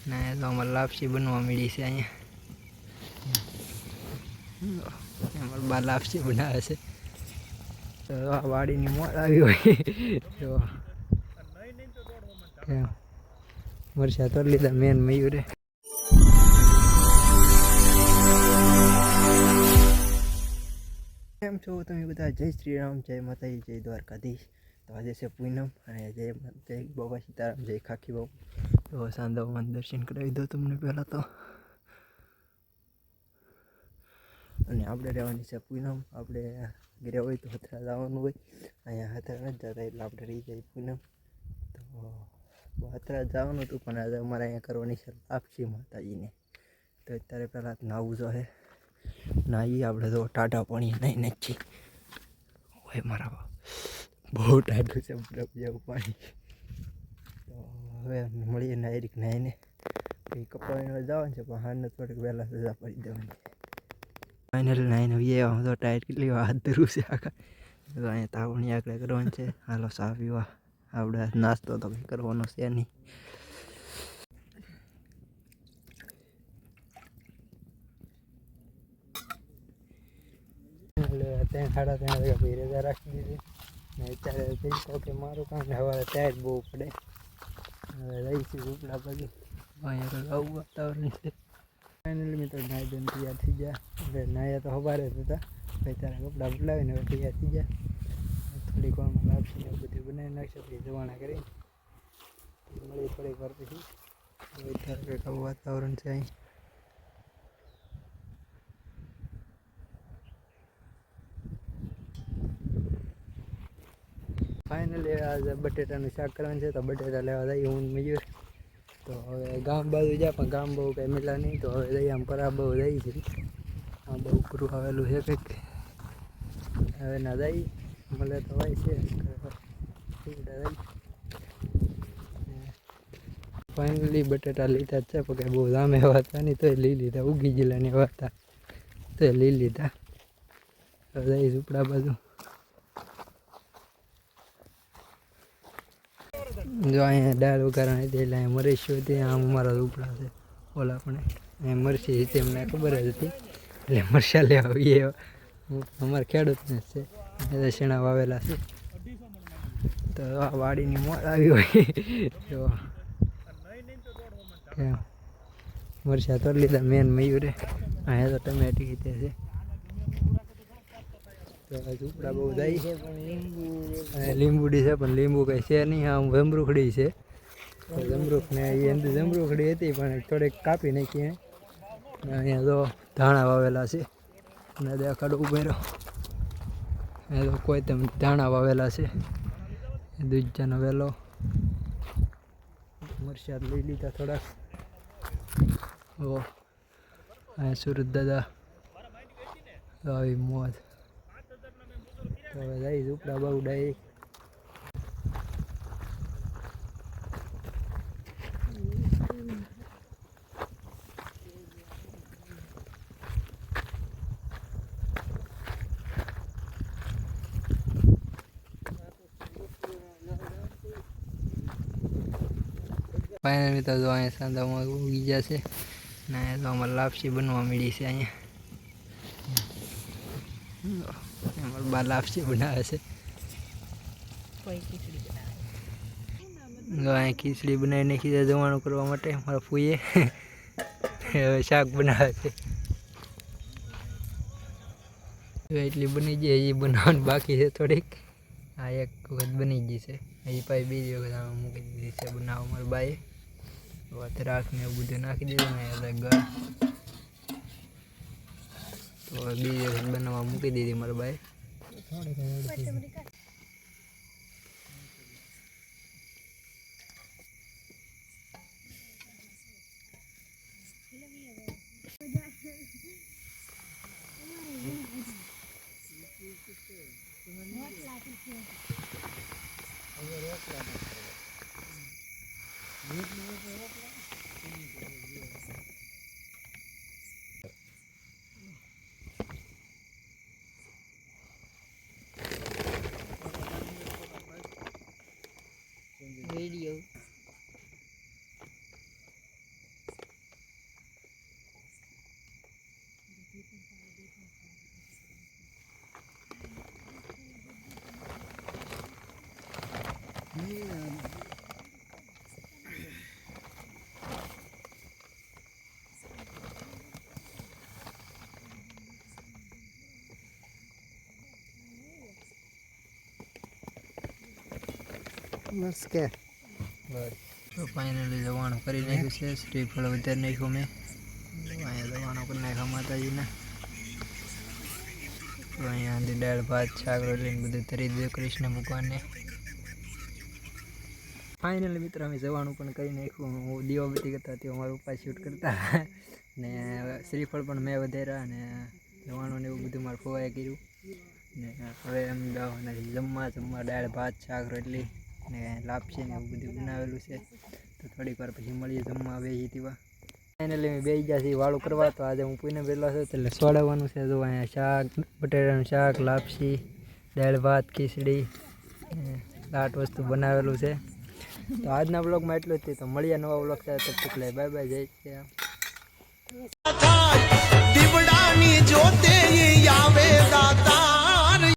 ને તો અમારે લાપસી બનવા મળી છે અહીંયા. અમારે બા લાપસી બનાવે છે. તો આ વાડીની મોડ આવી હોય તો મરચા તો લીધા મેન મયુરે. કેમ છો તમે બધા? જય શ્રી રામ, જય માતાજી, જય દ્વારકાધીશ. તો આજે છે પૂનમ અને જય બાબા સીતારામ, જય ખાખી બાબુ. તો સાંધામાં દર્શન કરાવી દો તમને પહેલાં તો. અને આપણે રહેવાની છે પૂનમ. આપણે ઘરે હોય તો હથરા જવાનું હોય, અહીંયા હથરા નથી જતા એટલે આપણે રહી જાય પૂનમ. તો હથરા જવાનું હતું પણ આજે અમારે અહીંયા કરવાની છે લાપસી માતાજીને. તો અત્યારે પહેલાં નાવું જોઈએ. નાહી આપણે તો ટાટા પાણી નહીં નથી હોય મારા બાપ, બહુ ટાઢું છે બરફ જેવું પાણી. તો હવે મળીએ નાયરીક નાહીને પછી કપડાં જવાનું છે પણ હાલને થોડીક વહેલા સજા પડી દેવાની. ફાઇનલ નાઈને હું તો ટાયર કેટલી હાથ ધરું છે આખા. તો અહીંયા તાવણી આગળ કરવાની છે. હાલો ચા પીવા. આપણે નાસ્તો તો કંઈ કરવાનો છે નહીં. એટલે 3:30 વાગ્યા પછી રજા રાખી દીધી ને અત્યારે કહી કે મારું કામ ને સવારે ટાયર બહુ પડે. હવે રહીશું ઉપલા બાજુ. અહીંયા તો આવું વાતાવરણ છે. ફાઇનલી મિત્રો નાહી ધોઈને તૈયાર થઈ ગયા. એટલે નાહ્યા તો સવારે જ હતા, પછી ત્યારે કપડાં બદલાવીને હવે તૈયાર થઈ ગયા. થોડીક વારમાં લાપસી ને બધું બનાવી નાખશે પછી જવાના કરીને મળી થોડીક વાર પછી. અત્યારે કંઈક આવું વાતાવરણ છે અહીં. ફાઇનલી આજે બટેટાનું શાક કરવાનું છે તો બટેટા લેવા જઈએ હું મયુર. તો હવે ગામ બાજુ જાય પણ ગામ બહુ કંઈ મળ્યા નહીં. તો હવે જઈએ આમ પરા બહુ જઈએ છે. આમ બહુ ઉપરું આવેલું છે કંઈક. હવે ના જઈએ મળે તો હોય છે. ફાઇનલી બટેટા લીધા જ છે પણ કંઈ બહુ દામ એવા હતા નહીં તોય લઈ લીધા. ઉગી ગયેલા ને એવા હતા તો લઈ લીધા. હવે જઈએ ઝૂંપડા બાજુ. જો અહીંયા દાળ વઘારવાની હતી એટલે અહીંયા મરીશું હતી. આમ અમારા ઝૂંપડા છે ઓલા પણ અહીંયા મરસી હતી અમને ખબર જ હતી એટલે મરચાં લેવા આવીએ. અમારા ખેડૂતને જ છે, એ શેણા વાવેલા છે. તો આ વાડીની મોડ આવી હોય તો મરચાં તો લીધા મેન મયુરે. અહીંયા તો ટમેટી કીધે છે. ઝૂંપડા બહુ જાય છે પણ લીંબુડી છે પણ લીંબુ કંઈ છે નહીં. આમ જમરૂખડી છે. જમરૂખ ને એ અંદર જમરૂખડી હતી પણ થોડીક કાપી નાખી. અહીંયા તો ધાણા વાવેલા છે અને દેખાડો ઉભેરો. અહીંયા તો કોઈ તમે ધાણા વાવેલા છે. દૂધજાનો વેલો મરચાં લઈ લીધા થોડાક. ઓ અહીંયા સુરત દાદા આવી મોજ. તો હવે જઈ ઝૂંપડા બહુ ડાયરેક્ટ. ફાઇનલી તો જો અહીંયા સાંધામાં ઉગી ગયા છે ને તો અમારે લાપસી બનવા મળી છે અહીંયા. અમારે બા લાપસી બનાવે છે. અહીંયા ખીચડી બનાવી નાખી છે જમવાનું કરવા માટે મારા ફૂઈએ. હવે શાક બનાવે છે. એટલી બની જાય એ બનાવવાનું બાકી છે થોડીક. આ એક વખત બની ગઈ છે. એ પાછી બીજી વખત આમાં મૂકી દીધી છે બનાવવા મારા બાએ. રાખને એવું બધું નાખી દીધું ને એટલે ગળ તો બીજી વખત બનાવવા મૂકી દીધી મારા બાએ. બસ કે તો ફાઇનલી દવાણું કરી નાખ્યું છે. શ્રીફળ વધારી નાખ્યું મેં. અહીંયા દવાણું કરી નાખ્યા માતાજીના. તો અહીંયાથી દાળ ભાત શાક રોટલી બધું તરી દીધું કૃષ્ણ ભગવાનને. ફાઇનલી મિત્રો અમે જવાનું પણ કરી નાખ્યું. હું દીવાબત્તી કરતા તે અમારા પપ્પા શૂટ કરતા ને શ્રીફળ પણ મેં વધાર્યા અને જવાનું ને એવું બધું મારા ફોવાએ કર્યું. ને હવે એમ જમવા દાળ ભાત શાક રોટલી ને લાપસી ને એવું બધું બનાવેલું છે. તો થોડીક વાર પછી મળીએ જમવા બેસી તેવા. ફાઇનલી મેં બેસી ગયા છીએ વાળું કરવા. તો આજે હું પૂને બેઠલો છું એટલે સોડાવવાનું છે. તો અહીંયા શાક બટેટાનું શાક લાપસી દાળ ભાત ખીચડી લાટ વસ્તુ બનાવેલું છે. તો આજના બ્લોગમાં એટલું જ. તો મળીએ નવા બ્લોગ સાથે. તબ તક લે બાય બાય. જય શ્રી રામ.